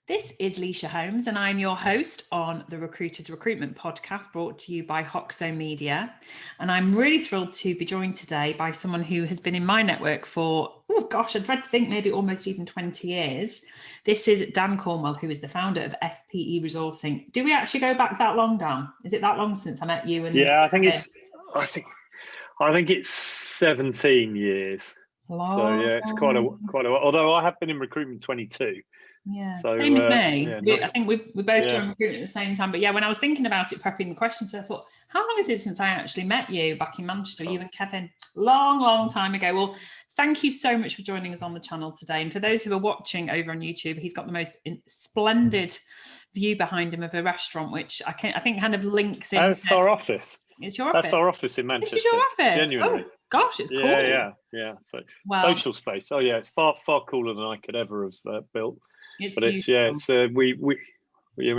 This is Leisha Holmes, and I'm your host on the Recruiters Recruitment podcast, brought to you by Hoxo Media. And I'm really thrilled to be joined today by someone who has been in my network for, I dread to think maybe almost even 20 years. This is Dan Cornwell, who is the founder of SPE Resourcing. Do we actually go back that long, Dan? Is it that long since I met you? Yeah, I think it's 17 years. Long. So yeah, it's quite a while. Although I have been in recruitment 22. Yeah, so, same as me. Yeah, I think we both joined recruitment at the same time. But yeah, when I was thinking about it, prepping the questions, I thought, how long is it since I actually met you back in Manchester, you and Kevin? Long time ago. Well, thank you so much for joining us on the channel today. And for those who are watching over on YouTube, he's got the most splendid view behind him of a restaurant, which I think kind of links in. That's our office. It's your office. That's our office in Manchester. This is your office. Genuinely. Oh gosh, it's cool. Yeah. So social space. Oh yeah, it's far cooler than I could ever have built. We're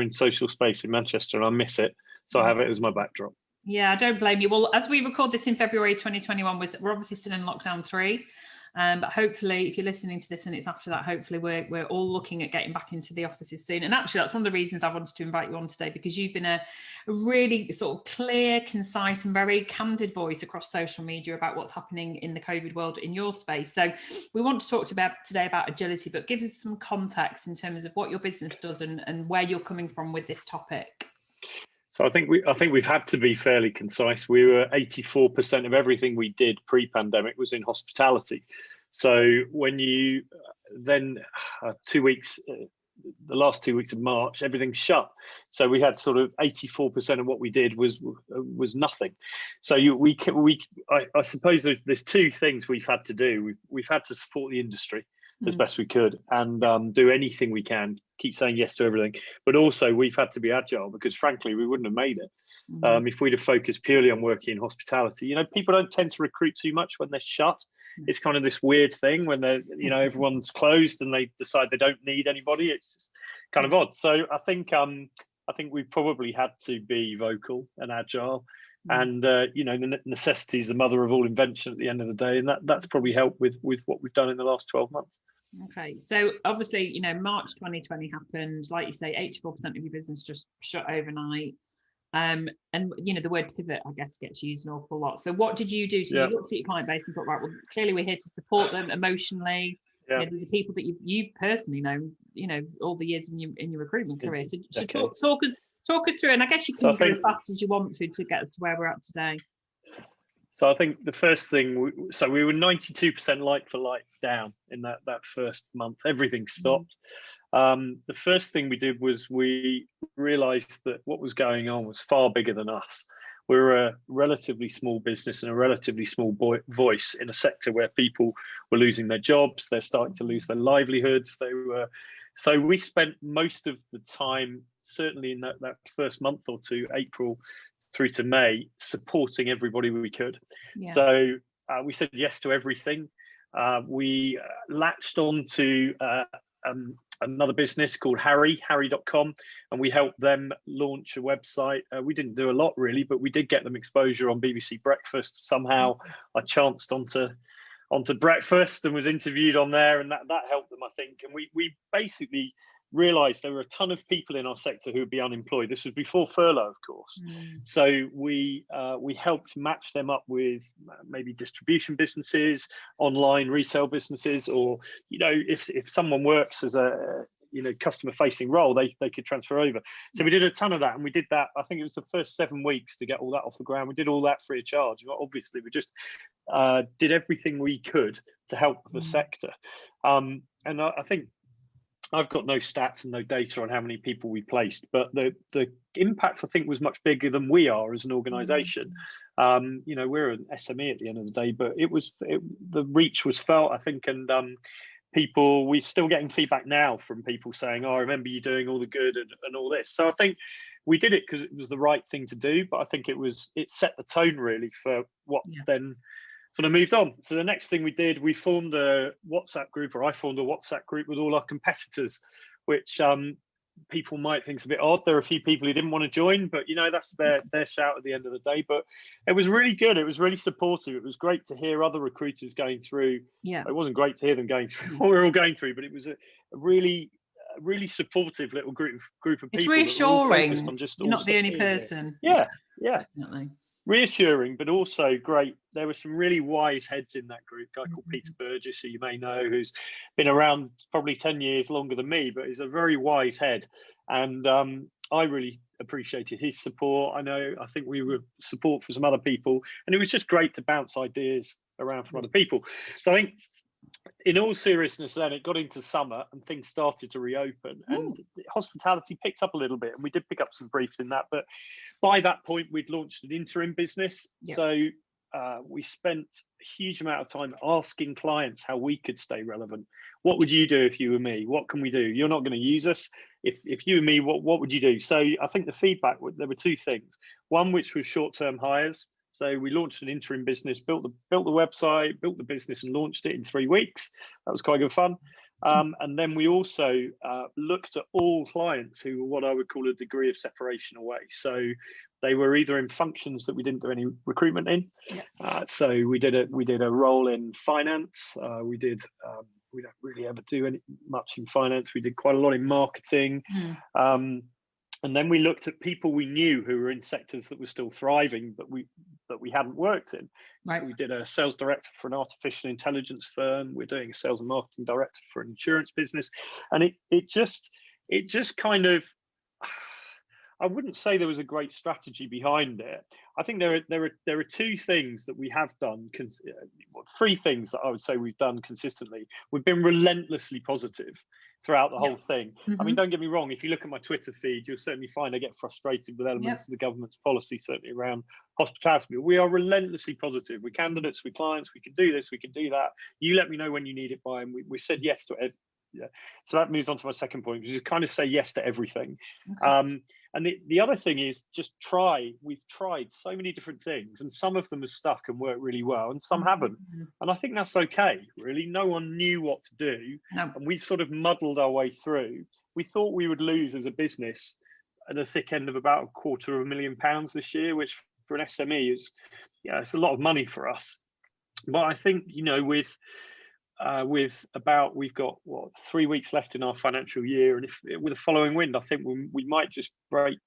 in social space in Manchester, and I miss it, so I have it as my backdrop. Yeah, I don't blame you. Well, as we record this in February 2021, we're obviously still in lockdown 3. But hopefully, if you're listening to this and it's after that, hopefully we're all looking at getting back into the offices soon. And actually, that's one of the reasons I wanted to invite you on today, because you've been a really sort of clear, concise and very candid voice across social media about what's happening in the COVID world in your space. So we want to talk today about agility, but give us some context in terms of what your business does and where you're coming from with this topic. So I think we've had to be fairly concise. We were 84% of everything we did pre-pandemic was in hospitality. So when you then 2 weeks, the last 2 weeks of March, everything shut. So we had sort of 84% of what we did was nothing. So I suppose there's two things we've had to do. We've had to support the industry as best we could and do anything we can, keep saying yes to everything. But also we've had to be agile, because frankly, we wouldn't have made it if we'd have focused purely on working in hospitality. You know, people don't tend to recruit too much when they're shut. It's kind of this weird thing when they're, everyone's closed and they decide they don't need anybody. It's just kind of odd. So I think we probably had to be vocal and agile. And the necessity is the mother of all invention at the end of the day, and that's probably helped with what we've done in the last 12 months. Okay, so obviously, March 2020 happened. Like you say, 84% of your business just shut overnight. And the word pivot, I guess, gets used an awful lot. So what did you do? So you looked at your client base and thought, right, well, clearly we're here to support them emotionally. Yeah. These are people that you've personally known, all the years in your recruitment career. So talk us through, and I guess you can go as fast as you want to get us to where we're at today. So I think the first thing, we were 92% like for like down in that first month. Everything stopped. The first thing we did was we realised that what was going on was far bigger than us. We're a relatively small business and a relatively small voice in a sector where people were losing their jobs. They're starting to lose their livelihoods. So we spent most of the time, certainly in that first month or two, April through to May, supporting everybody we could. Yeah. So we said yes to everything. We latched on to another business called harry.com, and we helped them launch a website. We didn't do a lot really, but we did get them exposure on BBC Breakfast. Somehow I chanced onto Breakfast and was interviewed on there, and that helped them, I think. And we basically realized there were a ton of people in our sector who would be unemployed. This was before furlough, of course. So we helped match them up with maybe distribution businesses, online resale businesses, or if someone works as a customer facing role, they could transfer over. So we did a ton of that, and we did that, I think it was the first 7 weeks to get all that off the ground. We did all that free of charge. Obviously we just did everything we could to help the sector. And I think I've got no stats and no data on how many people we placed, but the impact, I think, was much bigger than we are as an organisation. We're an SME at the end of the day, but the reach was felt, I think, and we're still getting feedback now from people saying, "Oh, I remember you doing all the good and all this." So I think we did it because it was the right thing to do, but I think it set the tone really for what then sort of moved on. So the next thing we did, we formed a WhatsApp group, or I formed a WhatsApp group with all our competitors, which people might think is a bit odd. There are a few people who didn't want to join, but that's their shout at the end of the day. But it was really good. It was really supportive. It was great to hear other recruiters going through. Yeah, it wasn't great to hear them going through what we're all going through, but it was a really really supportive little group of It's people that were all focused reassuring. on just You're all not the only succeeding. person. Yeah. Definitely. Reassuring, but also great. There were some really wise heads in that group. A guy called Peter Mm-hmm. Burgess, who you may know, who's been around probably 10 years longer than me, but he's a very wise head. And I really appreciated his support. I think we were support for some other people, and it was just great to bounce ideas around from other people. So I think, in all seriousness, then it got into summer and things started to reopen, and hospitality picked up a little bit, and we did pick up some briefs in that. But by that point, we'd launched an interim business. Yep. So we spent a huge amount of time asking clients how we could stay relevant. What would you do if you were me? What can we do? You're not going to use us. If you and me, what would you do? So I think the feedback, there were two things. One, which was short-term hires. So we launched an interim business, built the website, built the business, and launched it in 3 weeks. That was quite good fun. And then we also looked at all clients who were what I would call a degree of separation away. So they were either in functions that we didn't do any recruitment in. So we did a role in finance. We don't really ever do much in finance. We did quite a lot in marketing. And then we looked at people we knew who were in sectors that were still thriving, but we hadn't worked in. Right. So we did a sales director for an artificial intelligence firm. We're doing a sales and marketing director for an insurance business, and it just kind of, I wouldn't say there was a great strategy behind it. I think there are two things that we have done, three things that I would say we've done consistently. We've been relentlessly positive throughout the whole thing. I mean, don't get me wrong, if you look at my Twitter feed, you'll certainly find I get frustrated with elements of the government's policy, certainly around hospitality. But we are relentlessly positive with candidates, with clients. We can do this, we can do that. You let me know when you need it by, and we said yes to it. Yeah. So that moves on to my second point, which is kind of say yes to everything. Okay. And the other thing is just try. We've tried so many different things, and some of them have stuck and worked really well, and some haven't. And I think that's okay, really. No one knew what to do, and we sort of muddled our way through. We thought we would lose as a business at the thick end of about £250,000 this year, which for an SME is, it's a lot of money for us. But I think, we've got 3 weeks left in our financial year, and if with a following wind, I think we might just break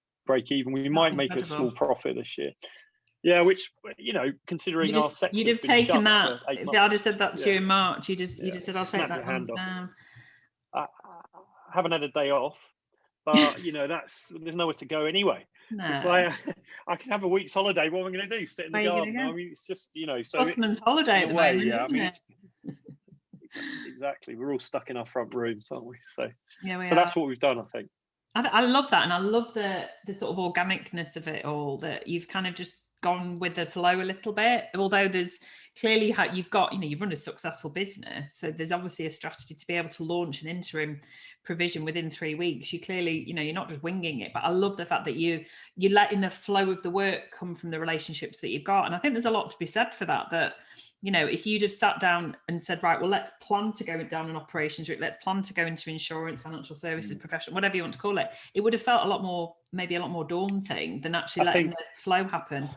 even. We might make a small profit this year. Yeah, which considering our sector, you'd have taken that if I'd have said that to you in March. You'd have said, "I'll take that hand off." I haven't had a day off, but there's nowhere to go anyway. No. It's like I can have a week's holiday. What am I going to do? Sit in the garden? I mean, it's just So Osman's holiday at the moment, isn't it? Exactly. We're all stuck in our front rooms, aren't we? So that's what we've done, I think. I love that, and I love the sort of organicness of it all, that you've kind of just gone with the flow a little bit, although there's clearly you've got, you run a successful business, so there's obviously a strategy to be able to launch an interim provision within 3 weeks. You clearly, you're not just winging it, but I love the fact that you're letting the flow of the work come from the relationships that you've got. And I think there's a lot to be said for that if you'd have sat down and said, right, well, let's plan to go down an operations route, let's plan to go into insurance, financial services, professional, whatever you want to call it, it would have felt maybe a lot more daunting than actually letting the flow happen.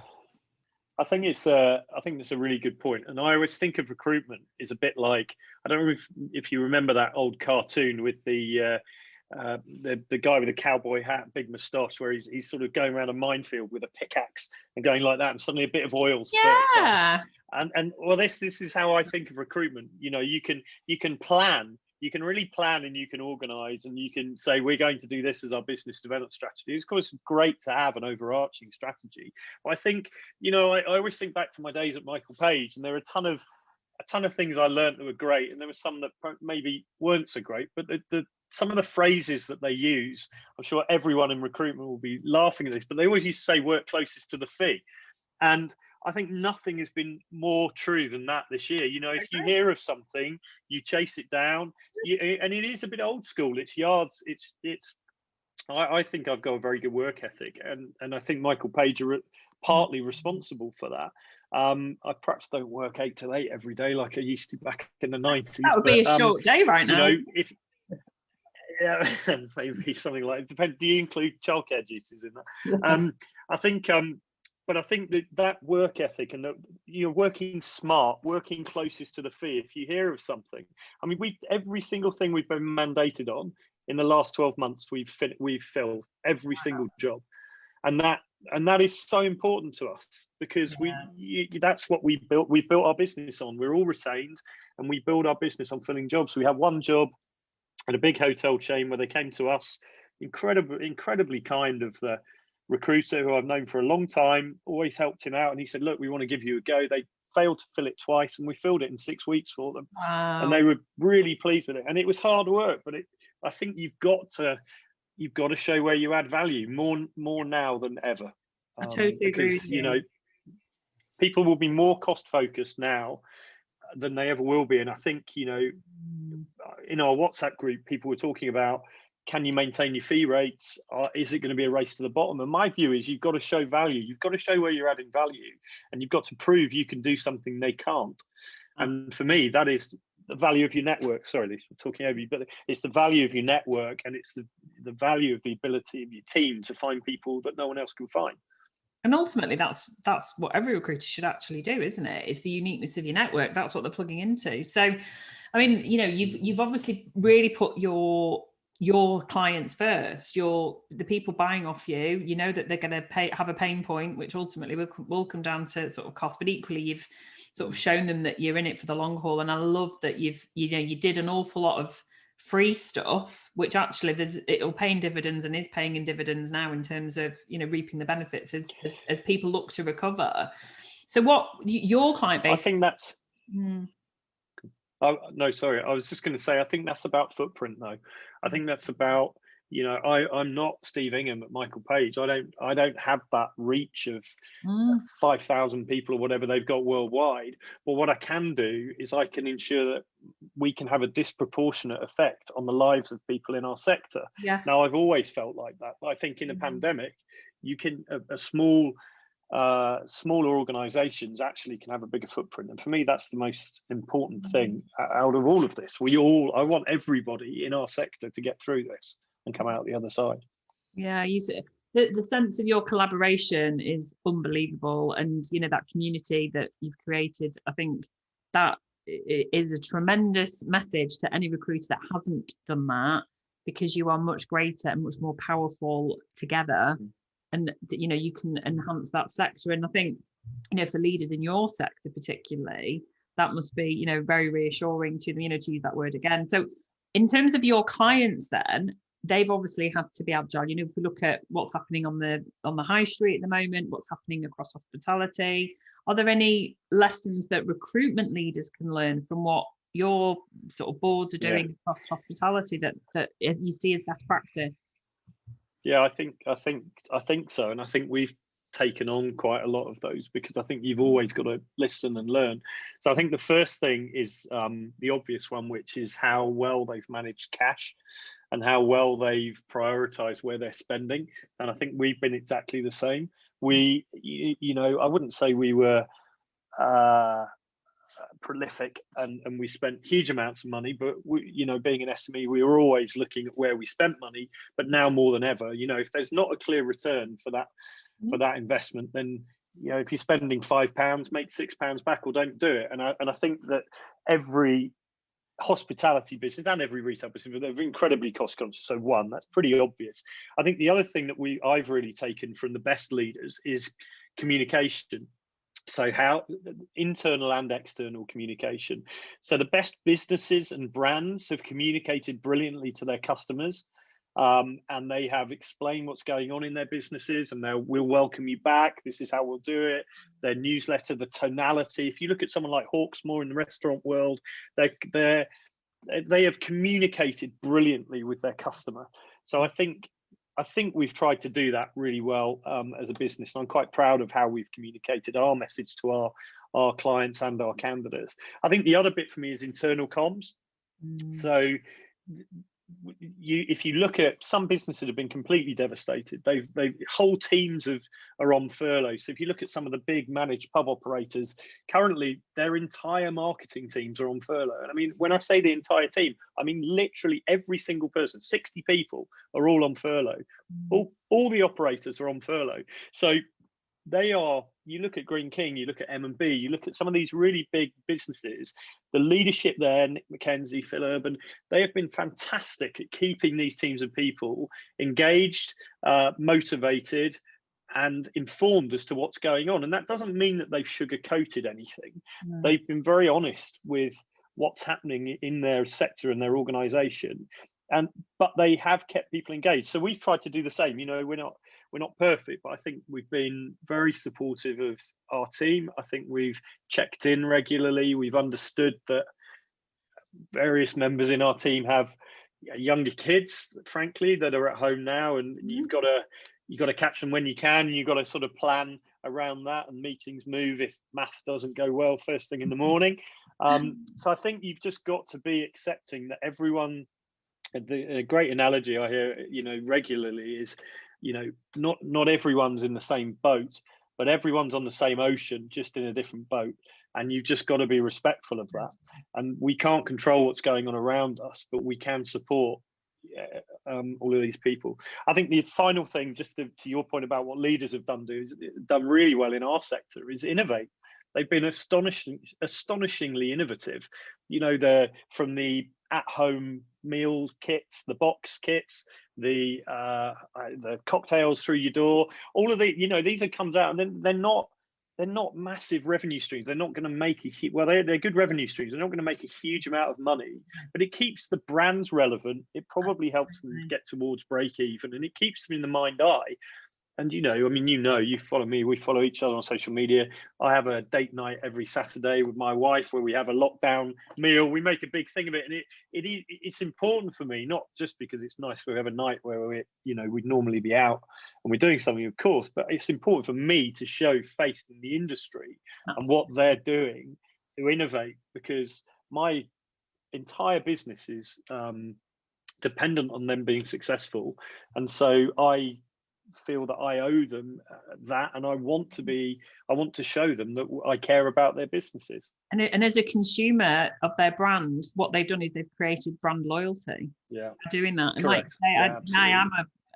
I think it's a really good point. And I always think of recruitment is a bit like, I don't know if you remember that old cartoon with the guy with the cowboy hat, big moustache, where he's sort of going around a minefield with a pickaxe and going like that, and suddenly a bit of oil spurts up. And well, this is how I think of recruitment. You can plan, you can really plan, and you can organize, and you can say, we're going to do this as our business development strategy. It's of course great to have an overarching strategy. But I think, I always think back to my days at Michael Page, and there are a ton of things I learned that were great, and there were some that maybe weren't so great, but some of the phrases that they use, I'm sure everyone in recruitment will be laughing at this, but they always used to say work closest to the fee. And I think nothing has been more true than that this year. If you hear of something, you chase it down. And it is a bit old school. It's yards. I think I've got a very good work ethic, and I think Michael Page are partly responsible for that. I perhaps don't work 8 till 8 every day like I used to back in the 90s. That would be a short day right now. Maybe something like it depends. Do you include childcare duties in that? I think that work ethic, and that you're working smart, working closest to the fee. If you hear of something, I mean, every single thing we've been mandated on in the last 12 months, we've filled every single job. And that is so important to us, because that's what we built our business on. We're all retained, and we build our business on filling jobs. We have one job at a big hotel chain where they came to us, incredibly kind of the recruiter, who I've known for a long time, always helped him out, and he said, look, we want to give you a go. They failed to fill it twice, and we filled it in 6 weeks for them. Wow. And they were really pleased with it, and it was hard work, but I think you've got to show where you add value more now than ever. I totally agree with you. You know, people will be more cost focused now than they ever will be. And I think, you know, in our WhatsApp group, people were talking about, can you maintain your fee rates? Is it going to be a race to the bottom? And my view is, you've got to show value. You've got to show where you're adding value, and you've got to prove you can do something they can't. And for me, that is the value of your network. Sorry, Lisa, I'm talking over you, but it's the value of your network, and it's the value of the ability of your team to find people that no one else can find. And ultimately, that's what every recruiter should actually do, isn't it? It's the uniqueness of your network. That's what they're plugging into. So, I mean, you know, you've obviously really put your clients first. The people buying off you. You know that they're going to have a pain point, which ultimately will come down to sort of cost. But equally, you've sort of shown them that you're in it for the long haul. And I love that you did an awful lot of free stuff, which actually it'll pay in dividends, and is paying in dividends now in terms of, you know, reaping the benefits as people look to recover. So what your client base, I think that's oh no, sorry, I was just going to say, I think that's about footprint though. I think that's about, you know, I'm not Steve Ingham at Michael Page. I don't have that reach of 5,000 people or whatever they've got worldwide. But what I can do is I can ensure that we can have a disproportionate effect on the lives of people in our sector. Yes. Now, I've always felt like that. But I think in a pandemic, you can smaller organizations actually can have a bigger footprint. And for me, that's the most important thing out of all of this. I want everybody in our sector to get through this and come out the other side. Yeah, the sense of your collaboration is unbelievable, and you know, that community that you've created, I think that is a tremendous message to any recruiter that hasn't done that, because you are much greater and much more powerful together, and you know, you can enhance that sector. And I think, you know, for leaders in your sector particularly, that must be, you know, very reassuring to them, you know, to use that word again. So in terms of your clients then, they've obviously had to be agile. You know, if we look at what's happening on the high street at the moment, what's happening across hospitality, are there any lessons that recruitment leaders can learn from what your sort of boards are doing across hospitality that you see as best practice? Yeah, I think so, and I think we've taken on quite a lot of those, because I think you've always got to listen and learn. So I think the first thing is the obvious one, which is how well they've managed cash and how well they've prioritized where they're spending. And I think we've been exactly the same. We, you know, I wouldn't say we were prolific and we spent huge amounts of money, but we, you know, being an SME, we were always looking at where we spent money. But now more than ever, you know, if there's not a clear return for that investment, then, you know, if you're spending £5, make £6 back, or don't do it. And I think that every hospitality business and every retail business, they're incredibly cost conscious. So one, that's pretty obvious. I think the other thing that I've really taken from the best leaders is communication. So how internal and external communication. So the best businesses and brands have communicated brilliantly to their customers, and they have explained what's going on in their businesses, and we'll welcome you back. This is how we'll do it. Their newsletter, the tonality. If you look at someone like Hawksmoor in the restaurant world, they have communicated brilliantly with their customer. So I think we've tried to do that really well as a business. And I'm quite proud of how we've communicated our message to our clients and our candidates. I think the other bit for me is internal comms. So if you look at some businesses that have been completely devastated, they've whole teams are on furlough. So if you look at some of the big managed pub operators, currently their entire marketing teams are on furlough. And I mean, when I say the entire team, I mean literally every single person, 60 people are all on furlough. All the operators are on furlough. So they are, you look at Green King, you look at M&B, you look at some of these really big businesses, the leadership there, Nick McKenzie, Phil Urban, they have been fantastic at keeping these teams of people engaged, motivated, and informed as to what's going on. And that doesn't mean that they've sugar-coated anything. Mm. They've been very honest with what's happening in their sector and their organization. But they have kept people engaged. So we've tried to do the same. You know, we're not perfect, but I think we've been very supportive of our team. I think we've checked in regularly. We've understood that various members in our team have younger kids, frankly, that are at home now, and you've got to catch them when you can. You've got to sort of plan around that, and meetings move if maths doesn't go well first thing in the morning. So I think you've just got to be accepting that everyone. A great analogy I hear, you know, regularly is, you know, not everyone's in the same boat, but everyone's on the same ocean, just in a different boat. And you've just got to be respectful of that. And we can't control what's going on around us, but we can support all of these people. I think the final thing, just to your point about what leaders have done really well in our sector, is innovate. They've been astonishingly innovative. You know, from the at-home meal kits, the box kits, the cocktails through your door, all of the, you know, these are comes out, and then they're not massive revenue streams. They're not going to make they're good revenue streams. They're not going to make a huge amount of money, but it keeps the brands relevant. It probably helps them get towards break even, and it keeps them in the mind eye. And, you know, I mean, you follow me, we follow each other on social media. I have a date night every Saturday with my wife where we have a lockdown meal. We make a big thing of it. And it's important for me, not just because it's nice we have a night where we'd normally be out and we're doing something, of course, but it's important for me to show faith in the industry and what they're doing to innovate, because my entire business is dependent on them being successful. And so I feel that I owe them that, and I want to show them that I care about their businesses. And as a consumer of their brand, what they've done is they've created brand loyalty. Yeah, doing that. And correct.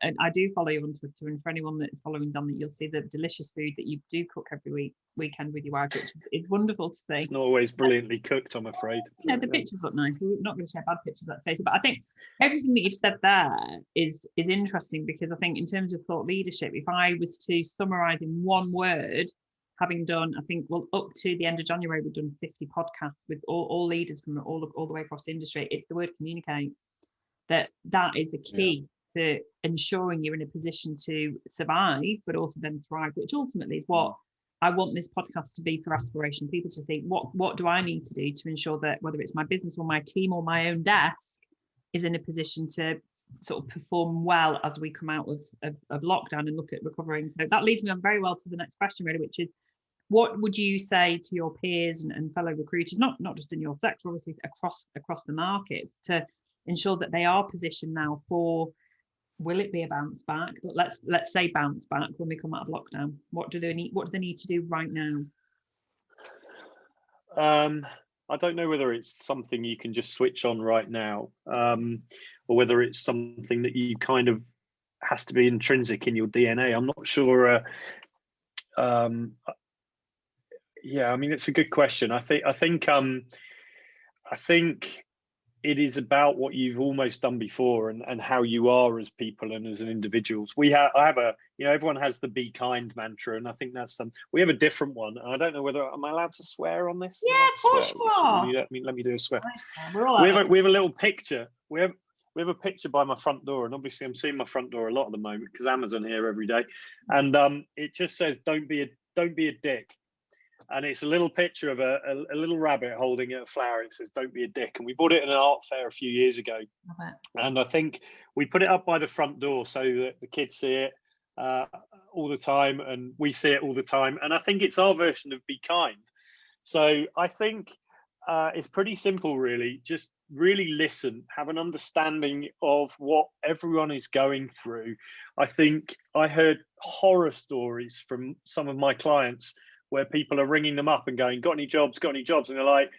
I do follow you on Twitter, and for anyone that's following Dan, that you'll see the delicious food that you do cook every weekend with your wife, which is wonderful to see. It's not always brilliantly cooked, I'm afraid. You know, the pictures look nice. We're not going to share bad pictures, let's face it. But I think everything that you've said there is interesting, because I think in terms of thought leadership, if I was to summarise in one word, having done, I think, well, up to the end of January, we've done 50 podcasts with all leaders from all the way across the industry. It's the word communicate. That is the key to ensuring you're in a position to survive, but also then thrive, which ultimately is what I want this podcast to be for Aspirational people to think, what do I need to do to ensure that whether it's my business or my team or my own desk is in a position to sort of perform well as we come out of lockdown and look at recovering. So that leads me on very well to the next question, really, which is, what would you say to your peers and fellow recruiters, not just in your sector, obviously across the markets, to ensure that they are positioned now for, will it be a bounce back? But let's say bounce back when we come out of lockdown. What do they need to do right now? I don't know whether it's something you can just switch on right now, or whether it's something that you kind of has to be intrinsic in your DNA. I'm not sure. Yeah, I mean, it's a good question. I think it is about what you've almost done before, and how you are as people and as an individuals. Everyone has the be kind mantra, and I think we have a different one. And I don't know whether, am I allowed to swear on this? Yeah, of course you are. Let me do a swear. We have a little picture. We have a picture by my front door, and obviously I'm seeing my front door a lot at the moment because Amazon here every day. And it just says, don't be a dick. And it's a little picture of a little rabbit holding a flower. It says, don't be a dick. And we bought it in an art fair a few years ago. And I think we put it up by the front door so that the kids see it all the time, and we see it all the time. And I think it's our version of be kind. So I think it's pretty simple, really. Just really listen, have an understanding of what everyone is going through. I think I heard horror stories from some of my clients where people are ringing them up and going, got any jobs? And they're like,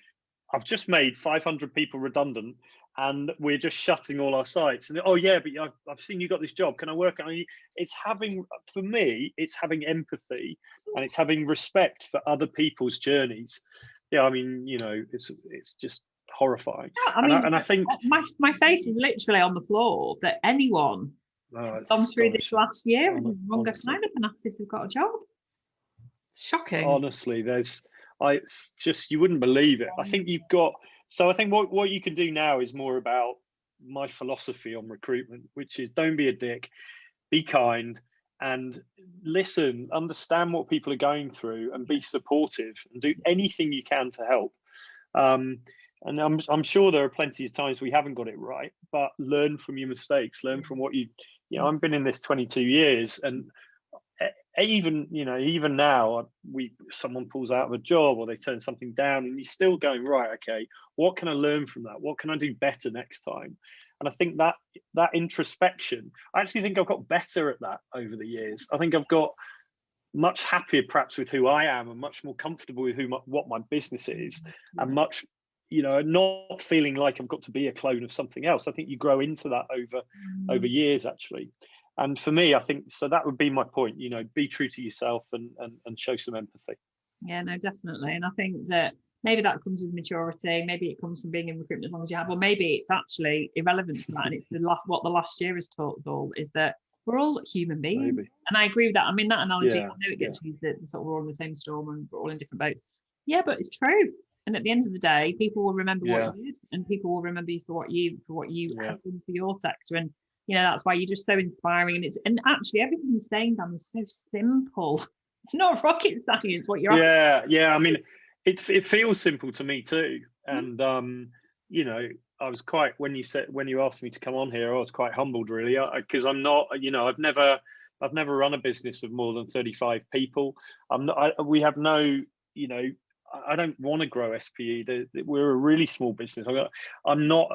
I've just made 500 people redundant and we're just shutting all our sites. And, oh yeah, but I've seen you got this job. Can I work on it? For me, it's having empathy and it's having respect for other people's journeys. Yeah, I mean, it's just horrifying. Yeah, I mean, and I think my face is literally on the floor that anyone gone through this last year and rung a sign up and asked if they've got a job. It's shocking. Honestly, it's just, you wouldn't believe it. I think I think what you can do now is more about my philosophy on recruitment, which is don't be a dick, be kind, and listen, understand what people are going through, and be supportive, and do anything you can to help. And I'm sure there are plenty of times we haven't got it right, but learn from your mistakes, learn from what I've been in this 22 years, and even now, someone pulls out of a job or they turn something down, and you're still going, right, okay, what can I learn from that? What can I do better next time? And I think that introspection, I actually think I've got better at that over the years. I think I've got much happier perhaps with who I am, and much more comfortable with what my business is, and much, not feeling like I've got to be a clone of something else. I think you grow into that over years, actually. And for me, I think, so that would be my point, be true to yourself and show some empathy. Yeah, no, definitely. And I think that maybe that comes with maturity. Maybe it comes from being in recruitment as long as you have, or maybe it's actually irrelevant to that. And it's what the last year has taught us all, is that we're all human beings. Maybe. And I agree with that. I mean, that analogy, I know it gets used that sort of we're all in the same storm and we're all in different boats. Yeah, but it's true. And at the end of the day, people will remember what you did, and people will remember you for what you have done for your sector. And that's why you're just so inspiring. And actually everything you're saying, Dan, is so simple. It's not rocket science what you're asking. I mean, it feels simple to me too. And I was quite, when you asked me to come on here, I was quite humbled, really, because I'm not, I've never run a business of more than 35 people. We have no, I don't want to grow SPE. We're a really small business. I'm not.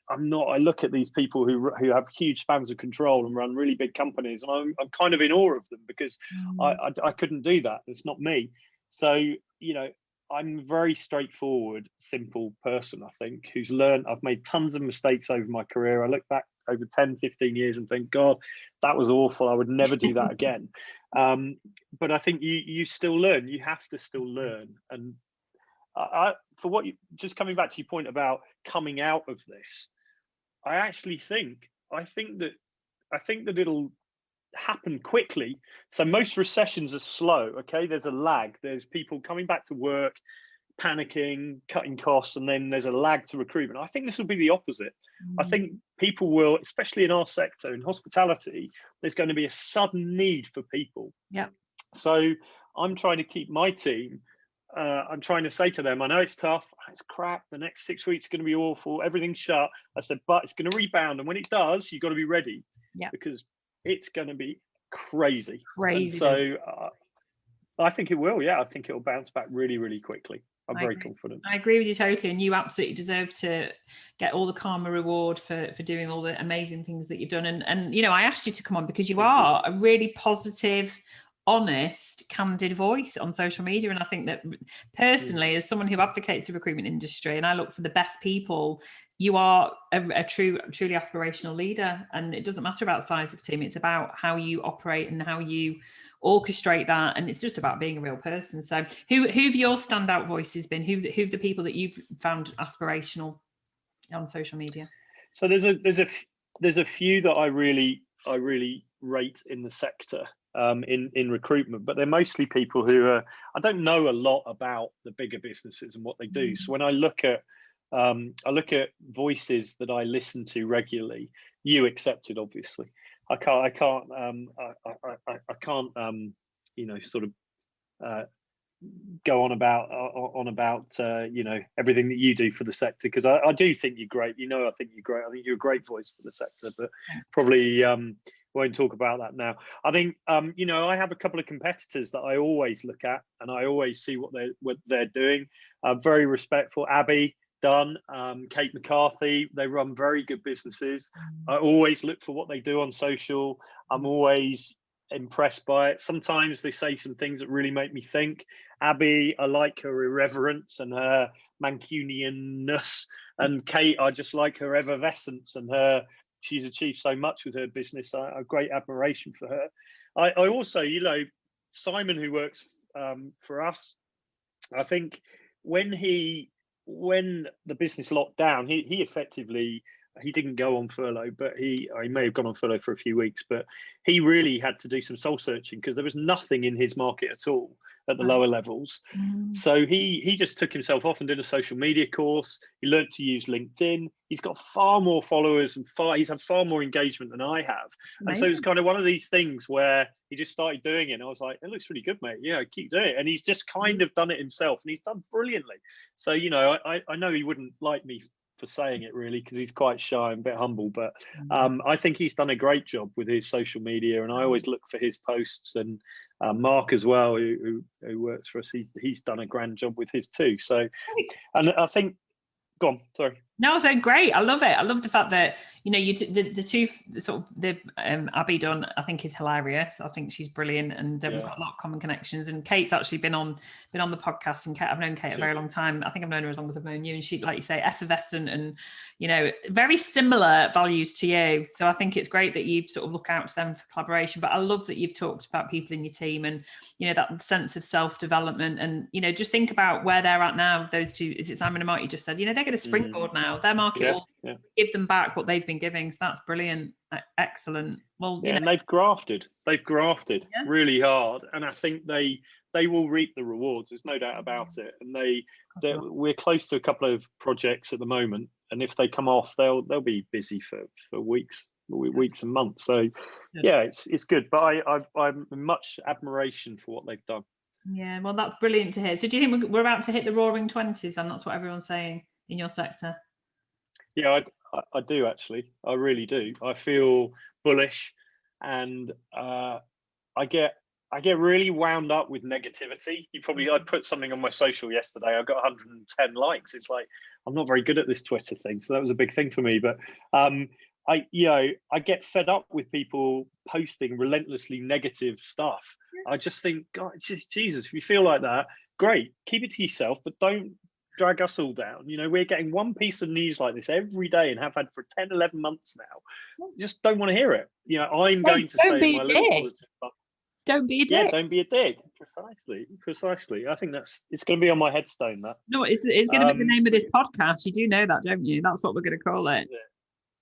I look at these people who have huge spans of control and run really big companies, and I'm kind of in awe of them, because I couldn't do that. It's not me. So I'm a very straightforward, simple person, I think, who's learned. I've made tons of mistakes over my career. I look back over 10, 15 years and think, God, that was awful. I would never do that again. But I think you still learn. You have to still learn. And just coming back to your point about coming out of this, I think that it'll happen quickly. So most recessions are slow. Okay, there's a lag. There's people coming back to work, panicking, cutting costs, and then there's a lag to recruitment. I think this will be the opposite. I think people will, especially in our sector, in hospitality, there's going to be a sudden need for people. Yeah. So I'm trying to keep my team. I'm trying to say to them, I know it's tough, it's crap, the next 6 weeks is going to be awful, everything's shut. I said, but it's going to rebound, and when it does, you've got to be ready, because it's going to be crazy. And so I think it will. I think it will bounce back really, really quickly. I'm very confident. I agree with you totally, and you absolutely deserve to get all the karma reward for doing all the amazing things that you've done. And I asked you to come on because you are a really positive, honest, candid voice on social media. And I think that personally, as someone who advocates the recruitment industry and I look for the best people, you are a truly aspirational leader. And it doesn't matter about size of team. It's about how you operate and how you orchestrate that. And it's just about being a real person. So who've your standout voices been? Who've the people that you've found aspirational on social media? So there's a few that I really rate in the sector. In recruitment, but they're mostly people who I don't know a lot about the bigger businesses and what they do. So when I look at voices that I listen to regularly, you accepted, obviously. I can't go on about everything that you do for the sector, because I do think you're great. I think you're great. I think you're a great voice for the sector, but probably won't talk about that now. I think I have a couple of competitors that I always look at, and I always see what they're doing. Very respectful. Abby Dunn, Kate McCarthy, they run very good businesses. I always look for what they do on social. I'm always impressed by it. Sometimes they say some things that really make me think. Abby, I like her irreverence and her Mancunianness, and Kate, I just like her effervescence and she's achieved so much with her business. I have great admiration for her. I also, Simon, who works for us. I think when the business locked down, he effectively, he didn't go on furlough, but he may have gone on furlough for a few weeks, but he really had to do some soul searching because there was nothing in his market at all at the lower levels. So he just took himself off and did a social media course. He learned to use LinkedIn. He's got far more followers and he's had far more engagement than I have. Amazing. And so it's kind of one of these things where he just started doing it. And I was like, it looks really good, mate. Yeah, keep doing it. And he's just kind of done it himself, and he's done brilliantly. So, you know, I know he wouldn't like me for saying it really, because he's quite shy and a bit humble, but I think he's done a great job with his social media, and I always look for his posts. And Mark as well, who works for us, he's done a grand job with his too. So, and I think, go on, sorry. No, so great. I love it. I love the fact that, you know, the two sort of the Abby Dunn, I think, is hilarious. I think she's brilliant, and we've got a lot of common connections. And Kate's actually been on the podcast, and Kate, I've known Kate a very long time. I think I've known her as long as I've known you, and she, like you say, effervescent and, you know, very similar values to you. So I think it's great that you sort of look out to them for collaboration. But I love that you've talked about people in your team and, you know, that sense of self-development, and, you know, just think about where they're at now. Those two, is it Simon and Mark, you just said, you know, they're going to springboard now. Their market will give them back what they've been giving. So that's brilliant. Excellent. Well, you know. And they've grafted really hard, and I think they will reap the rewards. There's no doubt about it. And we're close to a couple of projects at the moment, and if they come off, they'll be busy for weeks and months. So yeah, it's good. But I'm in much admiration for what they've done. Yeah, well, that's brilliant to hear. So do you think we're about to hit the roaring 20s, and that's what everyone's saying in your sector? Yeah, I do actually. I really do. I feel bullish, and I get really wound up with negativity. I put something on my social yesterday. I got 110 likes. It's like, I'm not very good at this Twitter thing, so that was a big thing for me. But I get fed up with people posting relentlessly negative stuff. I just think, God, Jesus, if you feel like that, great, keep it to yourself, but don't drag us all down. You know, we're getting one piece of news like this every day, and have had for 10, 11 months now. Just don't want to hear it. You know, I'm going to say my little positive stuff. Don't be a dick. Yeah, don't be a dick. Precisely. I think it's going to be on my headstone. That. No, it's going to be the name of this podcast. You do know that, don't you? That's what we're going to call it.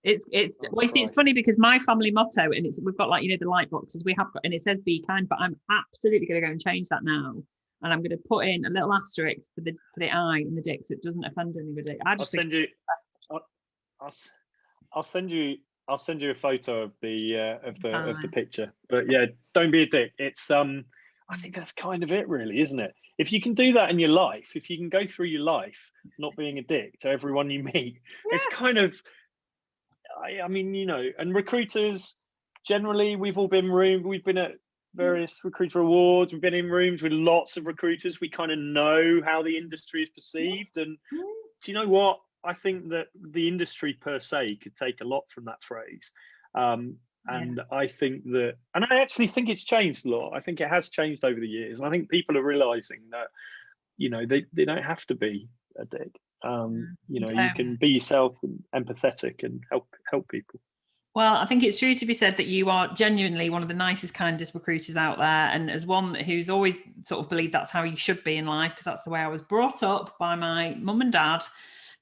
It's well, see, it's funny because my family motto, and we've got, like, you know, the light boxes we have got, and it says be kind, but I'm absolutely going to go and change that now. And I'm going to put in a little asterisk for the I in the dick, so it doesn't offend anybody. I'll send you a photo of the picture. But yeah, don't be a dick. It's I think that's kind of it, really, isn't it? If you can do that in your life, if you can go through your life not being a dick to everyone you meet, it's kind of. I mean, you know, and recruiters generally, we've been at various recruiter awards. We've been in rooms with lots of recruiters. We kind of know how the industry is perceived. And do you know what? I think that the industry per se could take a lot from that phrase. And I think that, and I actually think it's changed a lot. I think it has changed over the years. And I think people are realizing that, you know, they don't have to be a dick. You know, you can be yourself and empathetic and help people. Well, I think it's true to be said that you are genuinely one of the nicest, kindest recruiters out there. And as one who's always sort of believed that's how you should be in life, because that's the way I was brought up by my mum and dad,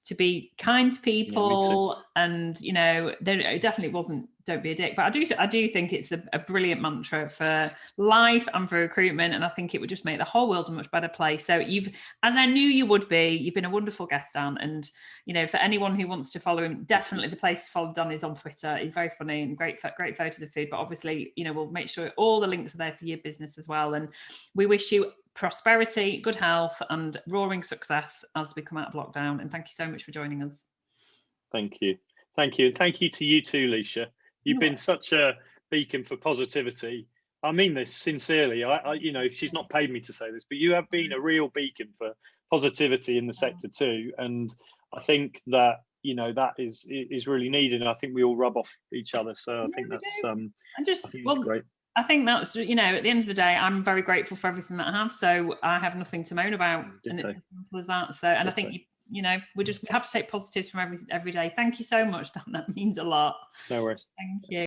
to be kind to people. And, you know, it definitely wasn't don't be a dick. But I do think it's a brilliant mantra for life and for recruitment. And I think it would just make the whole world a much better place. So as I knew you would be, you've been a wonderful guest, Dan. And, you know, for anyone who wants to follow him, definitely the place to follow Dan is on Twitter. He's very funny and great photos of food. But obviously, you know, we'll make sure all the links are there for your business as well. And we wish you prosperity, good health, and roaring success as we come out of lockdown. And thank you so much for joining us. Thank you. Thank you. And thank you to you too, Leisha. You've been such a beacon for positivity. I mean this sincerely. I you know, she's not paid me to say this, but you have been a real beacon for positivity in the sector too. And I think that, you know, that is really needed. And I think we all rub off each other. So I think that's great. I think that's, you know, at the end of the day, I'm very grateful for everything that I have. So I have nothing to moan about. And it's as simple as that. So, and I think you know, we have to take positives from every day. Thank you so much, Dan. That means a lot. No worries. Thank you.